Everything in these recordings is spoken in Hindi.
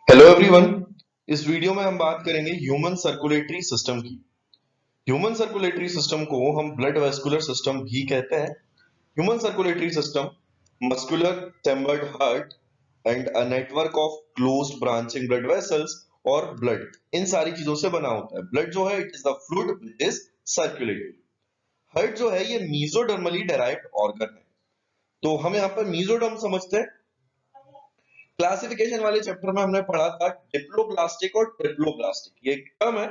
Hello everyone. इस वीडियो में हम बात करेंगे ह्यूमन सर्कुलेटरी सिस्टम की। ह्यूमन सर्कुलेटरी सिस्टम को हम ब्लड वेस्कुलर सिस्टम भी कहते हैं। Human circulatory system muscular chambered heart and a network of closed branching blood vessels और ब्लड, इन सारी चीजों से बना होता है। ब्लड जो है it is the fluid which is circulated. Heart जो है ये मीजोडर्मली डेराइव्ड ऑर्गन है। तो हम यहाँ पर मीजोडर्म समझते हैं। क्लासिफिकेशन वाले चैप्टर में हमने पढ़ा था डिप्लोब्लास्टिक और ट्रिप्लोब्लास्टिक, ये टर्म है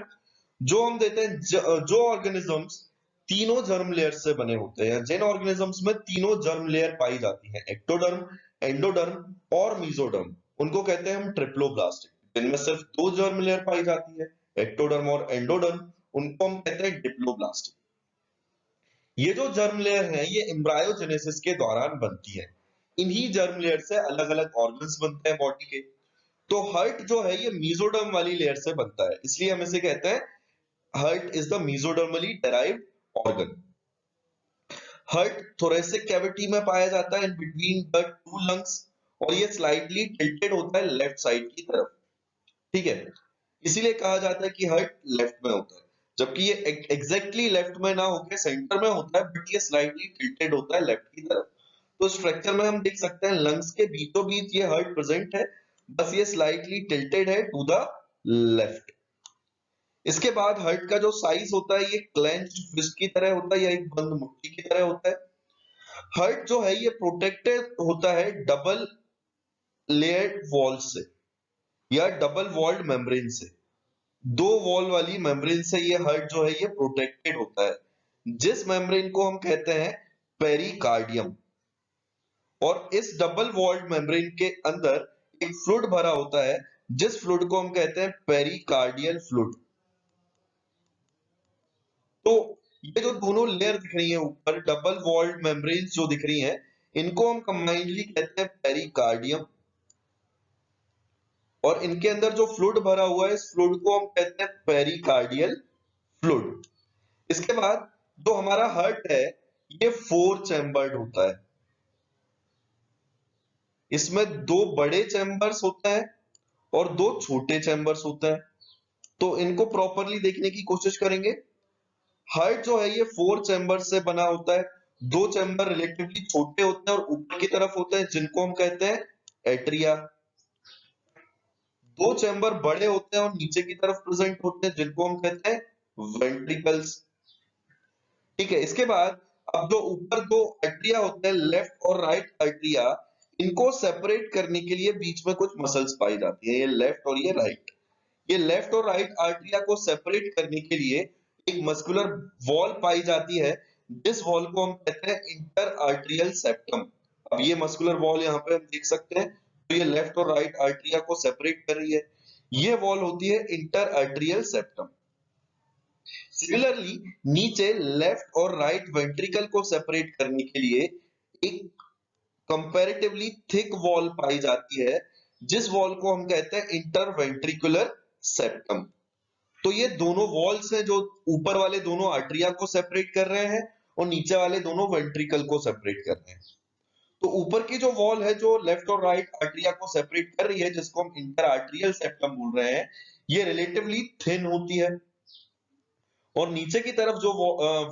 जो हम देते हैं जो ऑर्गेनिजम्स तीनों जर्म लेयर से बने होते हैं, जिन ऑर्गेनिजम्स में तीनों जर्म लेयर पाई जाती है, एक्टोडर्म, एंडोडर्म और मीजोडर्म, उनको कहते हैं हम ट्रिप्लोब्लास्टिक। जिनमें सिर्फ दो जर्म लेयर पाई जाती है, एक्टोडर्म और एंडोडर्म, उनको हम कहते हैं डिप्लोब्लास्टिक। ये जो जर्म लेयर है ये एम्ब्रायोजेनेसिस के दौरान बनती है। इन्हीं जर्म लेयर से अलग अलग ऑर्गन्स बनते हैं बॉडी के। तो हार्ट जो है ये मीजोडर्म वाली लेयर से बनता है, इसलिए हम इसे कहते हैं heart is the mesodermally derived organ. Heart thoracic cavity में पाया जाता है in between the two lungs, और ये स्लाइटली टिल्टेड होता है लेफ्ट साइड की तरफ। ठीक है, इसीलिए कहा जाता है कि हार्ट लेफ्ट में होता है, जबकि ये एग्जैक्टली लेफ्ट में ना होकर सेंटर में होता है, बट ये स्लाइटली टिल्टेड होता है लेफ्ट की तरफ। तो स्ट्रक्चर में हम देख सकते हैं लंग्स के बीचों बीच ये हार्ट प्रेजेंट है, बस ये स्लाइटली टिल्टेड है टू द लेफ्ट। इसके बाद हार्ट का जो साइज होता है ये क्लेंच्ड फिस्ट की तरह होता है या एक बंद मुट्ठी की तरह होता है। हार्ट जो है ये प्रोटेक्टेड होता है डबल लेयर्ड वॉल से या डबल वॉल्ड मेम्ब्रेन से। दो वॉल वाली मेम्ब्रेन से ये हार्ट जो है ये प्रोटेक्टेड होता है, जिस मेम्ब्रेन को हम कहते हैं पेरिकार्डियम। और इस डबल वॉल्ड मेम्ब्रेन के अंदर एक फ्लूइड भरा होता है, जिस फ्लूइड को हम कहते हैं पेरिकार्डियल फ्लूइड। तो ये जो दोनों लेयर दिख रही है ऊपर डबल वॉल्ड मेम्ब्रेन्स जो दिख रही हैं, इनको हम कंबाइंडली कहते हैं पेरिकार्डियम। और इनके अंदर जो फ्लूइड भरा हुआ है इस फ्लूइड को हम कहते हैं पेरिकार्डियल फ्लूइड। इसके बाद जो हमारा हार्ट है ये फोर चैम्बर्ड होता है। इसमें दो बड़े चैम्बर्स होते हैं और दो छोटे चैम्बर्स होते हैं। तो इनको प्रॉपरली देखने की कोशिश करेंगे। हार्ट जो है ये फोर चैम्बर से बना होता है। दो चैम्बर रिलेटिवली छोटे होते हैं और ऊपर की तरफ होते हैं, जिनको हम कहते हैं एट्रिया। दो चैम्बर बड़े होते हैं और नीचे की तरफ प्रेजेंट होते हैं, जिनको हम कहते हैं वेंट्रिकल्स। ठीक है, इसके बाद अब जो ऊपर दो एट्रिया होते हैं लेफ्ट और राइट एट्रिया, इनको सेपरेट करने के लिए बीच में कुछ मसल्स पाई जाती है, ये लेफ्ट और ये राइट। ये लेफ्ट और राइट आर्टरिया को सेपरेट करने के लिए एक मस्कुलर वॉल पाई जाती है, जिस वॉल को हम कहते हैं इंटर आर्टरियल सेप्टम। अब ये मस्कुलर वॉल यहाँ पे हम देख सकते हैं, तो ये लेफ्ट और राइट आर्टरिया को सेपरेट कर रही है। ये वॉल होती है इंटर आर्टरियल सेप्टम। सिमिलरली नीचे लेफ्ट और राइट वेंट्रिकल को सेपरेट करने के लिए एक कंपैरेटिवली थिक वॉल पाई जाती है, जिस वॉल को हम कहते हैं इंटरवेंट्रिकुलर सेप्टम। तो ये दोनों वॉल्स हैं जो ऊपर वाले दोनों आर्टरिया को सेपरेट कर रहे हैं और नीचे वाले दोनों वेंट्रिकल को सेपरेट कर रहे हैं। तो ऊपर की जो वॉल है जो लेफ्ट और राइट आर्टरिया को सेपरेट कर रही है, जिसको हम इंटर आर्टरियल सेप्टम बोल रहे हैं, ये रिलेटिवली थिन होती है। और नीचे की तरफ जो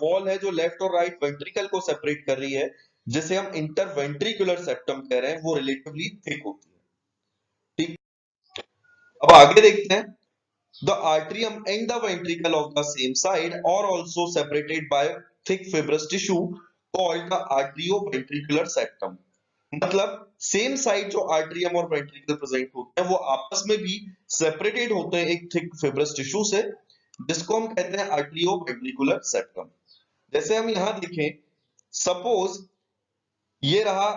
वॉल है जो लेफ्ट और राइट वेंट्रिकल को सेपरेट कर रही है, जिसे हम इंटरवेंट्रिकुलर सेप्टम कह रहे हैं, वो रिलेटिवली थिक होती है। ठीक, अब आगे देखते हैं। The atrium and the ventricle of the same side are also separated by thick fibrous tissue called the atrioventricular septum। मतलब सेम साइड जो आर्ट्रियम और वेंट्रिकल प्रेजेंट होते हैं वो आपस में भी सेपरेटेड होते हैं एक थिक फिब्रस टिश्यू से, जिसको हम कहते हैं आर्ट्रियोवेंट्रिकुलर सेप्टम। जैसे हम यहां देखें, सपोज ये रहा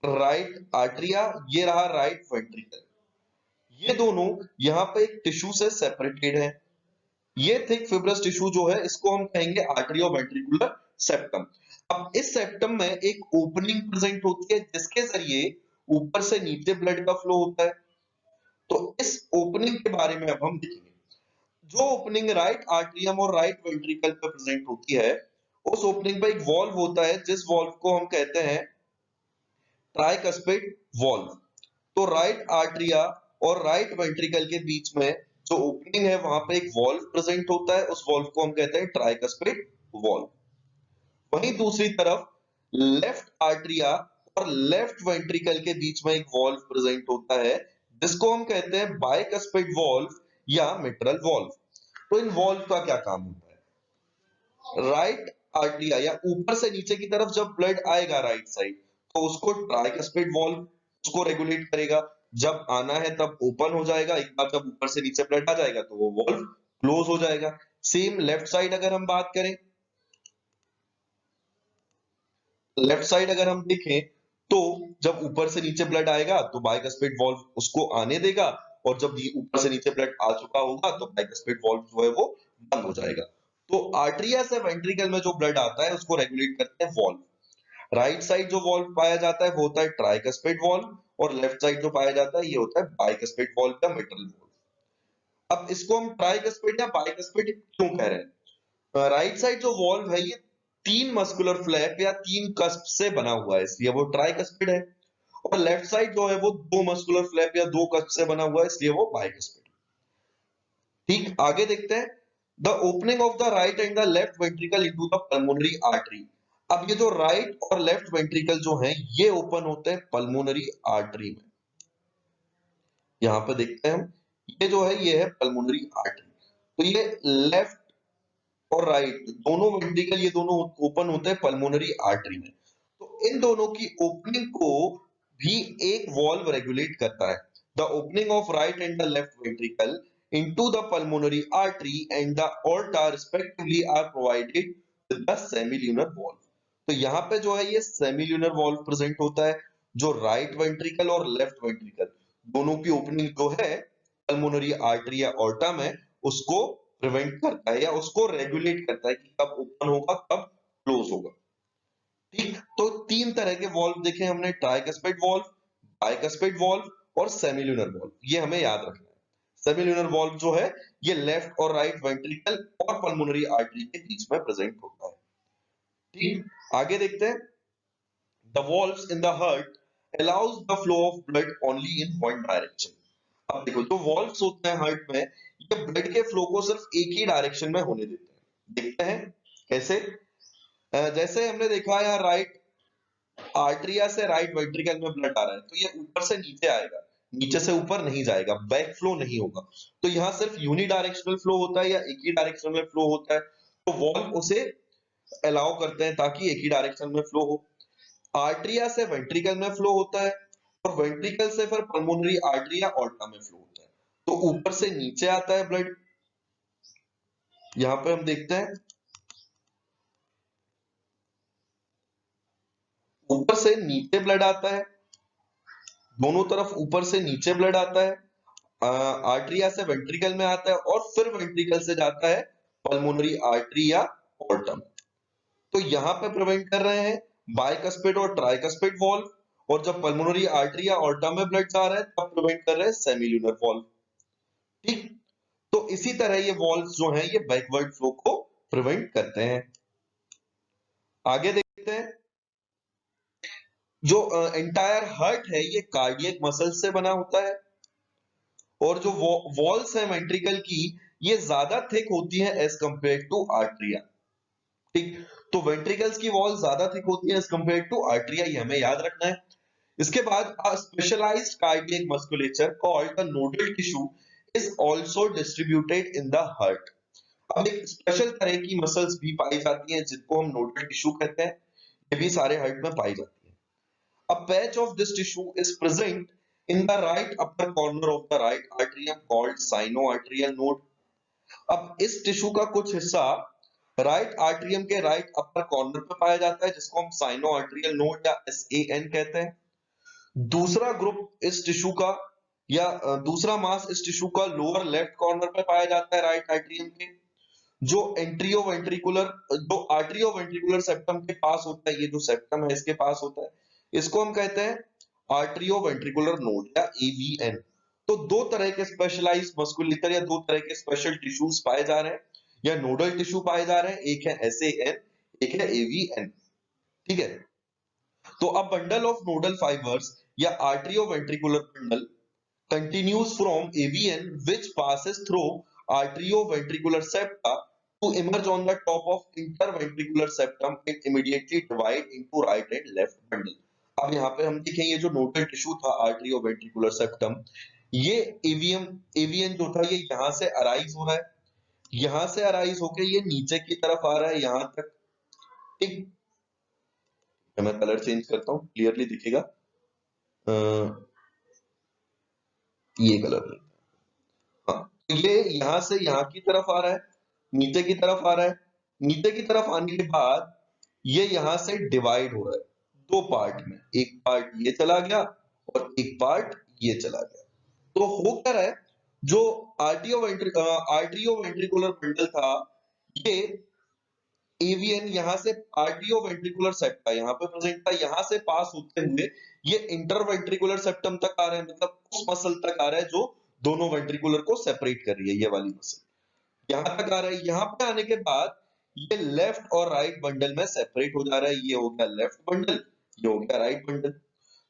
राइट आर्ट्रिया, ये रहा राइट वेंट्रिकल, ये दोनों यहाँ पे एक टिश्यू से सेपरेटेड है। ये थिक फिब्रस टिश्यू जो है इसको हम कहेंगे आर्टरियोवेंट्रिकुलर सेप्टम। अब इस सेप्टम में एक ओपनिंग प्रेजेंट होती है, जिसके जरिए ऊपर से नीचे ब्लड का फ्लो होता है। तो इस ओपनिंग के बारे में अब हम देखेंगे। जो ओपनिंग राइट आर्टरियम और राइट वेंट्रिकल पे प्रेजेंट होती है, उस ओपनिंग पे एक वॉल्व होता है, जिस वॉल्व को हम कहते हैं ट्राइकस्पिड वॉल्व। तो राइट आर्टरिया और राइट वेंट्रिकल के बीच में जो ओपनिंग है वहां पे एक वॉल्व प्रेजेंट होता है, उस वॉल्व को हम कहते हैं ट्राइकस्पिड वॉल्व। वहीं दूसरी तरफ लेफ्ट आर्टरिया और लेफ्ट वेंट्रिकल के बीच में एक वॉल्व प्रेजेंट होता है, जिसको हम कहते हैं बाइकस्पिड वॉल्व या मिट्रल वॉल्व। तो इन वॉल्व का क्या काम होता है? राइट आर्टरिया या ऊपर से नीचे की तरफ जब ब्लड आएगा राइट साइड, तो उसको ट्राइकस्पिड वॉल्व उसको रेगुलेट करेगा। जब आना है तब ओपन हो जाएगा, एक बार जब ऊपर से नीचे ब्लड आ जाएगा तो वो वॉल्व क्लोज हो जाएगा। सेम लेफ्ट साइड अगर हम बात करें, लेफ्ट साइड अगर हम देखें तो जब ऊपर से नीचे ब्लड आएगा तो बाइकस्पिड वॉल्व उसको आने देगा, और जब ये ऊपर से नीचे ब्लड आ चुका होगा तो बाइकस्पिड वॉल्व जो है वो बंद हो जाएगा। तो आर्टरिया से वेंट्रिकल में जो ब्लड आता है उसको रेगुलेट करते हैं वॉल्व। राइट साइड जो वॉल्व पाया जाता है वो होता है ट्राइकस्पिड वॉल्व, और लेफ्ट साइड जो पाया जाता है ये होता है बाइकस्पिड वॉल्व या मिट्रल वॉल्व। अब इसको हम ट्राइकस्पिड या बाइकस्पिड क्यों कह रहे हैं? राइट साइड जो वॉल्व है ये तीन मस्कुलर फ्लैप या तीन कस्प से बना हुआ है, इसलिए वो ट्राइकस्पिड है। और लेफ्ट साइड जो है वो दो मस्कुलर फ्लैप या दो कस्प से बना हुआ है, इसलिए वो बाइकस्पिड। ठीक, आगे देखते हैं। The opening of the right and the left ventricle into the pulmonary artery. अब ये जो राइट और लेफ्ट वेंट्रिकल जो है ये ओपन होते हैं पल्मोनरी आर्टरी में। यहां पे देखते हैं हम, ये जो है ये है पल्मोनरी आर्टरी। तो ये लेफ्ट और राइट दोनों वेंट्रिकल ये दोनों ओपन होते हैं पल्मोनरी आर्टरी में। तो इन दोनों की ओपनिंग को भी एक वॉल्व रेगुलेट करता है। The opening of right and the left ventricle into the pulmonary artery and the aorta respectively are provided with the semilunar valve. तो यहाँ पे जो है ये सेमिल्यूनर वॉल्व प्रेजेंट होता है, जो राइट वेंट्रिकल और लेफ्ट वेंट्रिकल दोनों की ओपनिंग जो है पल्मोनरी आर्टरी या ऑर्टा में उसको प्रिवेंट करता है या उसको रेगुलेट करता है कि कब ओपन होगा कब क्लोज होगा। ठीक, तो तीन तरह के वॉल्व देखे हमने, ट्राइकस्पिड वॉल्व, बाइकस्पिड वॉल्व और सेमिल्यूनर वॉल्व, ये हमें याद रखना है। सेमिल्यूनर वॉल्व जो है ये लेफ्ट और राइट वेंट्रिकल और पल्मोनरी आर्टरी के बीच में प्रेजेंट होता है। ठीक, आगे देखते हैं। The valves in the heart allows the flow of blood only in one direction। अब देखो जो वॉल्व्स होते हैं हार्ट में, ये ब्लड के फ्लो को सिर्फ एक ही डायरेक्शन में होने देते हैं। देखते हैं कैसे। जैसे हमने देखा यहाँ राइट आर्टरिया से राइट वेंट्रिकल में ब्लड आ रहा है, तो ये ऊपर से नीचे आएगा, नीचे से ऊपर नहीं जाएगा, बैक फ्लो नहीं होगा। तो यहाँ सिर्फ यूनी डायरेक्शनल फ्लो होता है या एक ही डायरेक्शन में फ्लो होता है, तो वॉल्व उसे अलाउ करते हैं ताकि एक ही डायरेक्शन में फ्लो हो। आर्टरिया से वेंट्रिकल में फ्लो होता है, और वेंट्रिकल से फिर पल्मोनरी आर्टरी या ऑर्टा में फ्लो होता है। तो ऊपर से नीचे आता है ब्लड, यहाँ पे हम देखते हैं ऊपर से नीचे ब्लड आता है, दोनों तरफ ऊपर से नीचे ब्लड आता है। आर्टरिया से वेंट्रिकल में आता है और फिर वेंट्रिकल से जाता है पल्मोनरी आर्टरी या ऑर्टम। तो यहाँ पे प्रिवेंट कर रहे हैं बाइकस्पिड और ट्राइकस्पिड वॉल्व, और जब पल्मोनरी आर्टरी या ऑर्टा में ब्लड जा रहा है तब प्रिवेंट कर रहे हैं सेमिल्यूनर वॉल्व। ठीक, तो इसी तरह ये वॉल्व जो हैं ये बैकवर्ड फ्लो को प्रिवेंट करते हैं। आगे देखते हैं। जो एंटायर हार्ट है ये कार्डियक मसल से बना होता है, और जो वॉल्स है वेंट्रिकल की ये ज्यादा थिक होती है एज कंपेयर टू आर्टरिया। ठीक, तो वेंट्रिकल्स की वॉल ज्यादा थिक होती है एज कंपेयर टू आर्टरिया, ये हमें याद रखना है। इसके बाद specialised cardiac musculature called the nodal tissue is also distributed in the heart. अब एक स्पेशल तरह की मसल्स भी पाई जाती हैं जिनको हम नोडल टिश्यू कहते हैं, ये भी सारे हार्ट में पाई जाती है। A patch of this tissue is present in the right upper corner of the right atrium called sinoatrial node। अब इस टिश्यू का कुछ हिस्सा राइट आर्ट्रियम के राइट अपर कॉर्नर पे पाया जाता है, जिसको हम साइनोआर्ट्रियल नोड या SAN कहते हैं। दूसरा ग्रुप इस टिश्यू का या दूसरा मास इस टिश्यू का लोअर लेफ्ट कॉर्नर पे पाया जाता है राइट आर्ट्रियम के, जो एंट्रियो वेंट्रिकुलर जो आर्ट्रियो वेंट्रिकुलर सेप्टम के पास होता है, ये जो सेप्टम है इसके पास होता है, इसको हम कहते हैं आर्ट्रियो वेंट्रिकुलर नोड या AVN। तो दो तरह के स्पेशलाइज्ड मस्कुलेटर या दो तरह के स्पेशल टिश्यूज पाए जा रहे हैं या नोडल टिश्यू पाए जा रहे हैं, एक है SAN एक है AVN। ठीक है, तो अब बंडल ऑफ नोडल फाइबर्स या atrio ventricular bundle continues from AVN which passes through arterioventricular septa to emerge on the top of interventricular septum and immediately divide into right and left bundle. अब यहाँ पे हम देखें ये जो नोडल टिश्यू था आर्टरियोवेंट्रिकुलर सेप्टम, ये एवीएन जो था ये यहाँ से अराइज हो रहा है, यहाँ से अराइज होके ये नीचे की तरफ आ रहा है यहाँ तक। ठीक, मैं कलर चेंज करता हूँ, क्लियरली दिखेगा। ये कलर, हाँ, तो ये यहाँ से यहाँ की तरफ आ रहा है, नीचे की तरफ आ रहा है, नीचे की तरफ आने के बाद ये यहाँ से डिवाइड हो रहा है दो पार्ट में, एक पार्ट ये चला गया और एक पार्ट ये चला गया। तो हो क्या रहा है, जो आर्टियोवेंट्रिकुलर बंडल था ये एवीएन यहाँ से आर्टियोवेंट्रिकुलर सेप्टा यहाँ पे प्रेजेंट था, यहाँ से पास होते हुए ये इंटरवेंट्रिकुलर सेप्टम तक आ रहा है, मतलब उस मसल तक आ रहा है जो दोनों वेंट्रिकुलर को सेपरेट कर रही है, ये वाली मसल यहाँ तक आ रहा है। यहाँ पे आने के बाद ये लेफ्ट और राइट बंडल में सेपरेट हो जा रहा है, ये हो गया लेफ्ट बंडल, ये हो गया राइट बंडल।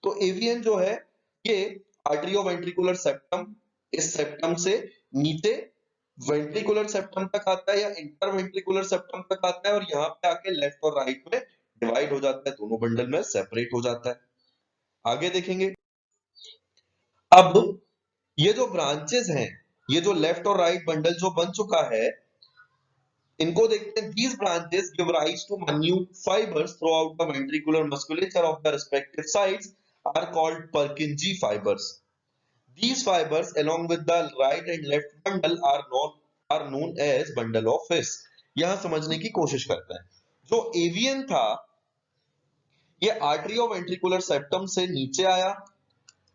तो एवीएन जो है ये आर्टियोवेंट्रिकुलर सेप्टम, इस सेप्टम से नीचे वेंट्रिकुलर सेप्टम तक आता है या इंटरवेंट्रिकुलर सेप्टम तक आता है और यहाँ पे आके लेफ्ट और राइट में डिवाइड हो जाता है, दोनों बंडल में सेपरेट हो जाता है। आगे देखेंगे, अब ये जो ब्रांचेस हैं, ये जो लेफ्ट और राइट बंडल जो बन चुका है, इनको देखते हैं। These branches give rise to minute fibers throughout the ventricular musculature of the respective sides are called Purkinje fibers. These fibers, along with the right and left bundle, are known as bundle of His. यहाँ समझने की कोशिश करते हैं, जो एवियन था ये आर्टरियोवेंट्रिकुलर सेप्टम से नीचे आया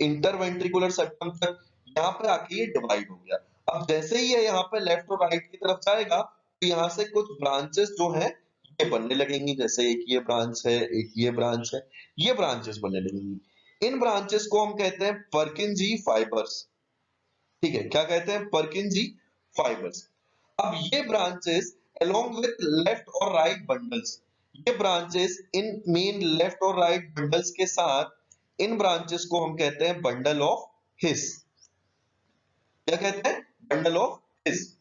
इंटरवेंट्रिकुलर सेप्टम तक, यहाँ पे आके ये डिवाइड हो गया। अब जैसे ही ये यहाँ पे लेफ्ट और राइट की तरफ जाएगा तो यहाँ से कुछ ब्रांचेस जो हैं ये बनने लगेंगी, जैसे एक ये ब्रांच है, एक ये ब्रांच है, ये ब्रांचेस बनने लगेंगी। इन ब्रांचेस को हम कहते हैं पर्किंजी फाइबर्स। ठीक है, क्या कहते हैं? पर्किंजी फाइबर्स। अब ये ब्रांचेस along with लेफ्ट और राइट बंडल्स, ये ब्रांचेस इन मेन लेफ्ट और राइट बंडल्स के साथ, इन ब्रांचेस को हम कहते हैं बंडल ऑफ हिस। क्या कहते हैं? Bundle of his.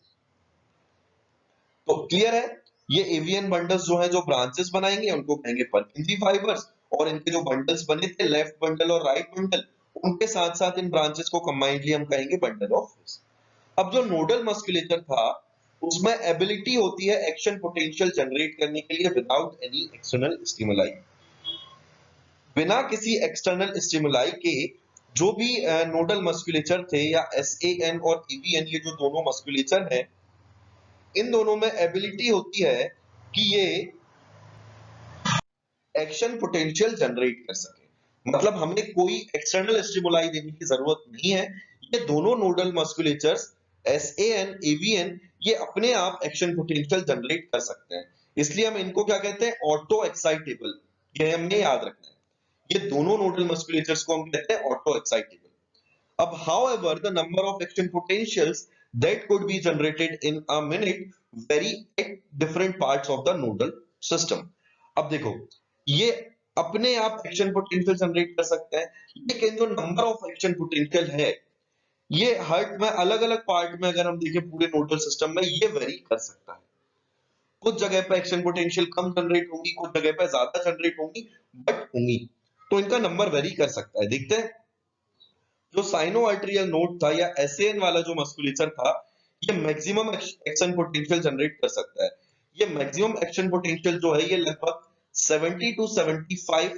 तो क्लियर है, ये एवियन बंडल्स जो है जो ब्रांचेस बनाएंगे उनको कहेंगे पर्किंजी फाइबर्स, और इनके जो बंडल्स बने थे लेफ्ट बंडल और राइट बंडल, उनके साथ साथ इन ब्रांचेस को कंबाइंडली हम कहेंगे बंडल ऑफ हिस। अब जो नोडल मस्कुलेचर था उसमें एबिलिटी होती है एक्शन पोटेंशियल जनरेट करने के लिए विदाउट एनी एक्सटर्नल स्टिमुलाई। बिना किसी एक्सटर्नल स्टिमुलाई के जो भी नोडल मस्कुलेचर थे या एसएएन और एवीएन, ये जो दोनों मस्कुलेचर हैं, इन दोनों में एबिलिटी होती है कि ये एक्शन पोटेंशियल जनरेट कर सके। मतलब हमें कोई एक्सटर्नल स्टिमुलाई देने की जरूरत नहीं है, ये दोनों नोडल मस्कुलेचर्स एसएएन एवीएन ये अपने आप एक्शन पोटेंशियल जनरेट कर सकते हैं। इसलिए हम इनको क्या कहते हैं? Auto excitable. ये हमने याद रखना है, ये दोनों नोडल मस्कुलेचर्स को हम कहते हैं ऑटो एक्साइटेबल। अब however the number of action potentials that could be generated in a minute vary at different parts of the nodal system. अब देखो, ये अपने आप एक्शन पोटेंशियल जनरेट कर सकते हैं, लेकिन जो नंबर ऑफ एक्शन पोटेंशियल है ये हार्ट में अलग अलग पार्ट में अगर हम देखें पूरे नोडल सिस्टम में ये वेरी कर सकता है। कुछ जगह पे एक्शन पोटेंशियल कम जनरेट होंगी, कुछ जगह पे ज्यादा जनरेट होंगी, बट होंगी, तो इनका नंबर वेरी कर सकता है। देखते हैं, जो साइनो आर्टेरियल नोड था या एसएएन वाला जो मस्कुलेचर था, ये मैक्सिमम एक्शन पोटेंशियल जनरेट कर सकता है। ये मैक्सिमम एक्शन पोटेंशियल जो है ये लगभग 70 टू 75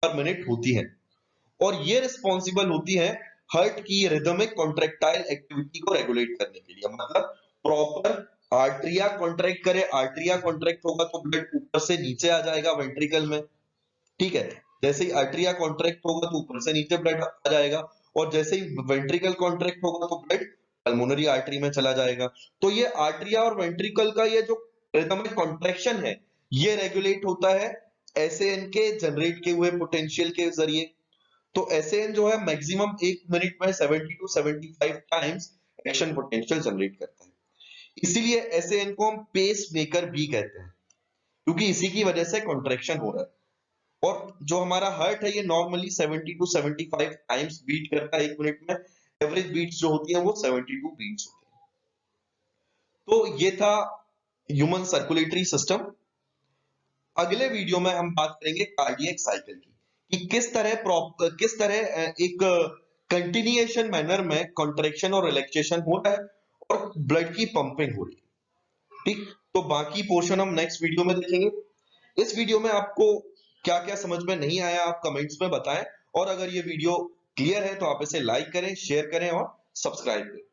पर मिनट होती है, और ये रिस्पॉन्सिबल होती है हार्ट की रिदमिक कॉन्ट्रैक्टाइल एक्टिविटी को रेगुलेट करने के लिए। मतलब प्रॉपर आर्टरिया कॉन्ट्रैक्ट करे, आर्टरिया कॉन्ट्रैक्ट होगा तो ब्लड ऊपर से नीचे आ जाएगा वेंट्रिकल में। ठीक है, जैसे ही आर्टरिया कॉन्ट्रैक्ट होगा तो ऊपर से नीचे ब्लड आ जाएगा, और जैसे ही वेंट्रिकल कॉन्ट्रैक्ट होगा तो ब्लड पल्मोनरी आर्टरी में चला जाएगा। तो ये आर्टरिया और वेंट्रिकल का ये जो रिदमिक कॉन्ट्रैक्शन है ये रेगुलेट होता है एसएएन के जनरेट किए हुए पोटेंशियल के जरिए। तो एसएएन जो है मैक्सिमम एक मिनट में 70 to 75 times action potential generate करता है। इसीलिए एसएएन को हम पेस मेकर भी कहते हैं, क्योंकि इसी की वजह से कॉन्ट्रैक्शन हो रहा है। और जो हमारा हार्ट है ये नॉर्मली 70 टू 75 टाइम्स बीट करता है एक मिनट में। एवरेज बीट्स जो होती हैं वो 72 बीट्स होती हैं। तो ये था ह्यूमन सर्कुलेटरी सिस्टम। अगले वीडियो में हम बात करेंगे कार्डियक साइकिल की, कि किस तरह एक कंटिन्यूएशन मैनर में कॉन्ट्रैक्शन और रिलैक्सेशन हो रहा है और ब्लड की पंपिंग हो रही है। ठीक, तो बाकी पोर्शन हम नेक्स्ट वीडियो में देखेंगे। इस वीडियो में आपको क्या क्या समझ में नहीं आया आप कमेंट्स में बताएं, और अगर ये वीडियो क्लियर है तो आप इसे लाइक करें, शेयर करें और सब्सक्राइब करें।